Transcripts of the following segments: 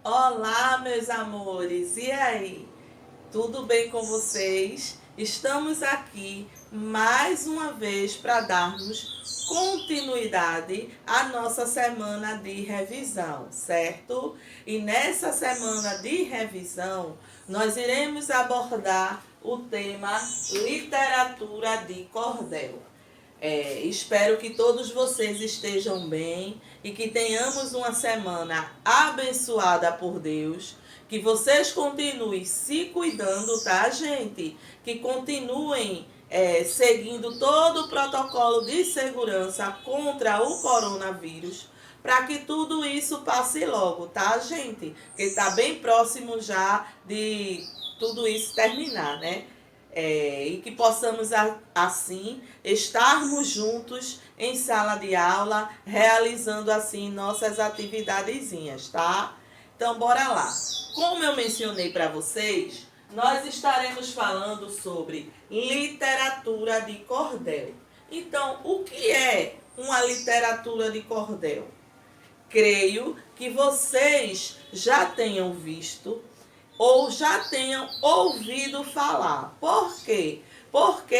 Olá, meus amores! E aí? Tudo bem com vocês? Estamos aqui mais uma vez para darmos continuidade à nossa semana de revisão, certo? E nessa semana de revisão, nós iremos abordar o tema literatura de cordel. Espero que todos vocês estejam bem e que tenhamos uma semana abençoada por Deus. Que vocês continuem se cuidando, tá, gente? Que continuem seguindo todo o protocolo de segurança contra o coronavírus, para que tudo isso passe logo, tá, gente? Que está bem próximo já de tudo isso terminar, né? E que possamos assim estarmos juntos em sala de aula, realizando assim nossas atividadezinhas, tá? Então bora lá. Como eu mencionei para vocês, nós estaremos falando sobre literatura de cordel. Então, o que é uma literatura de cordel? Creio que vocês já tenham visto ou já tenham ouvido falar. Por quê? Porque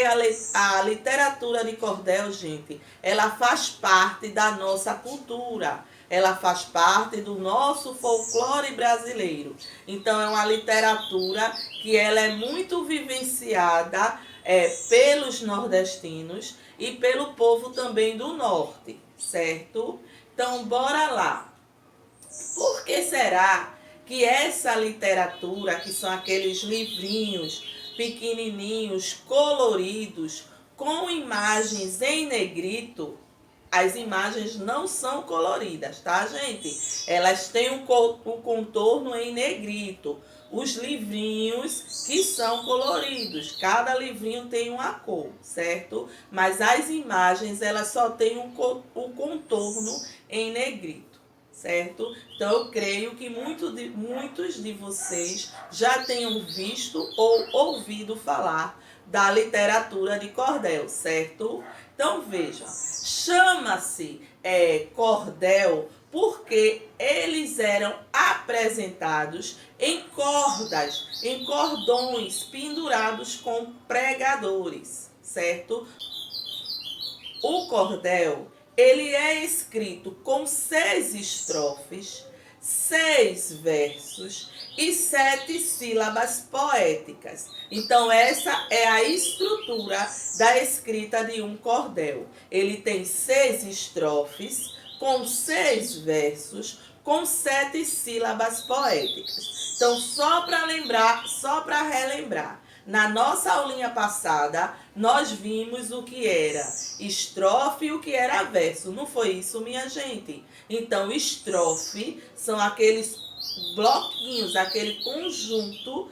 a literatura de cordel, gente, ela faz parte da nossa cultura. Ela faz parte do nosso folclore brasileiro. Então, é uma literatura que ela é muito vivenciada pelos nordestinos e pelo povo também do norte, certo? Então, bora lá. Por que será que essa literatura, que são aqueles livrinhos pequenininhos, coloridos, com imagens em negrito, as imagens não são coloridas, tá, gente? Elas têm um contorno em negrito. Os livrinhos que são coloridos, cada livrinho tem uma cor, certo? Mas as imagens, elas só têm um contorno em negrito, certo? Então eu creio que muitos de vocês já tenham visto ou ouvido falar da literatura de cordel, certo? Então vejam, chama-se cordel porque eles eram apresentados em cordas, em cordões pendurados com pregadores, certo? O cordel, ele é escrito com 6 estrofes, 6 versos e 7 sílabas poéticas. Então, essa é a estrutura da escrita de um cordel. Ele tem 6 estrofes, com 6 versos, com 7 sílabas poéticas. Então, só para lembrar, só para relembrar, na nossa aulinha passada, nós vimos o que era estrofe e o que era verso. Não foi isso, minha gente? Então, estrofe são aqueles bloquinhos, aquele conjunto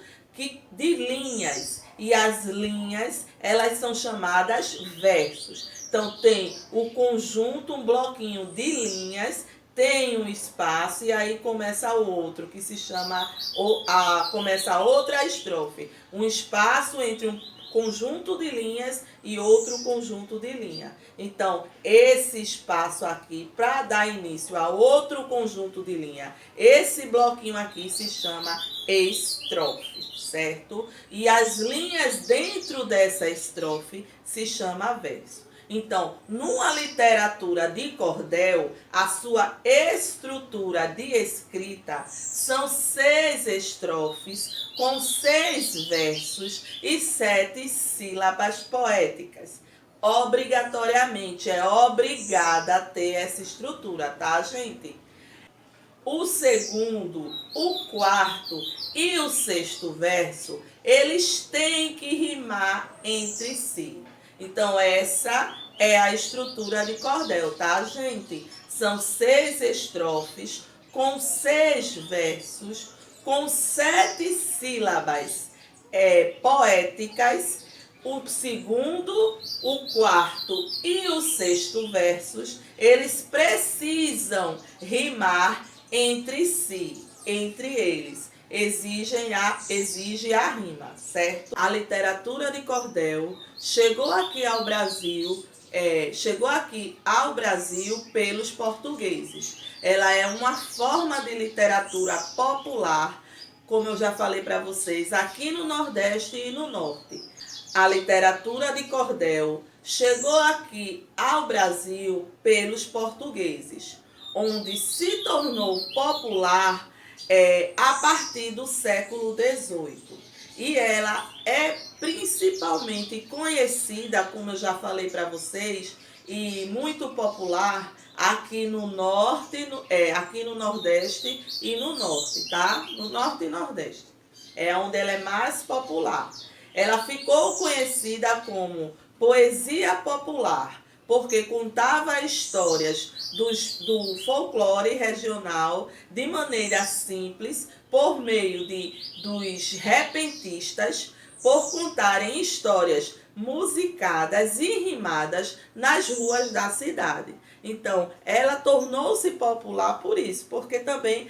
de linhas. E as linhas, elas são chamadas versos. Então, tem o conjunto, um bloquinho de linhas, tem um espaço e aí começa o outro, que se chama, começa outra estrofe. Um espaço entre um conjunto de linhas e outro conjunto de linha. Então, esse espaço aqui, para dar início a outro conjunto de linha, esse bloquinho aqui se chama estrofe, certo? E as linhas dentro dessa estrofe se chama verso. Então, numa literatura de cordel, a sua estrutura de escrita são 6 estrofes com 6 versos e 7 sílabas poéticas. Obrigatoriamente, é obrigada a ter essa estrutura, tá, gente? O segundo, o quarto e o sexto verso, eles têm que rimar entre si. Então, essa é a estrutura de cordel, tá, gente? São 6 estrofes com 6 versos, com 7 sílabas poéticas. O segundo, o quarto e o sexto versos, eles precisam rimar entre si, entre eles. Exige a rima, certo? A literatura de cordel chegou aqui ao Brasil chegou aqui ao Brasil pelos portugueses. Ela é uma forma de literatura popular, como eu já falei para vocês, aqui no Nordeste e no Norte. A literatura de cordel chegou aqui ao Brasil pelos portugueses, onde se tornou popular a partir do século XVIII. E ela é principalmente conhecida, como eu já falei para vocês, e muito popular aqui no norte, aqui no Nordeste e no Norte, tá? No Norte e Nordeste. É onde ela é mais popular. Ela ficou conhecida como poesia popular, porque contava histórias do folclore regional de maneira simples, por meio dos repentistas, por contarem histórias musicadas e rimadas nas ruas da cidade. Então, ela tornou-se popular por isso, porque também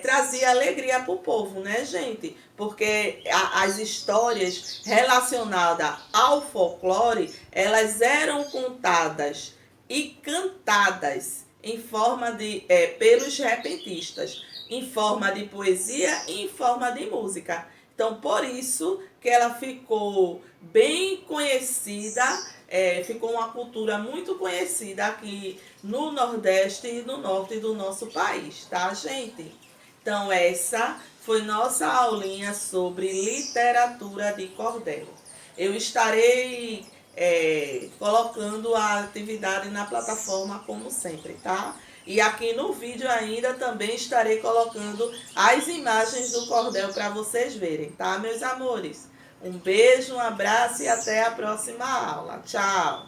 trazia alegria para o povo, né, gente? Porque as histórias relacionadas ao folclore, elas eram contadas e cantadas em forma pelos repentistas, em forma de poesia e em forma de música. Então, por isso que ela ficou bem conhecida, ficou uma cultura muito conhecida aqui no Nordeste e no Norte do nosso país, tá, gente? Então, essa foi nossa aulinha sobre literatura de cordel. Eu estarei colocando a atividade na plataforma como sempre, tá? E aqui no vídeo ainda também estarei colocando as imagens do cordel para vocês verem, tá, meus amores? Um beijo, um abraço e até a próxima aula. Tchau!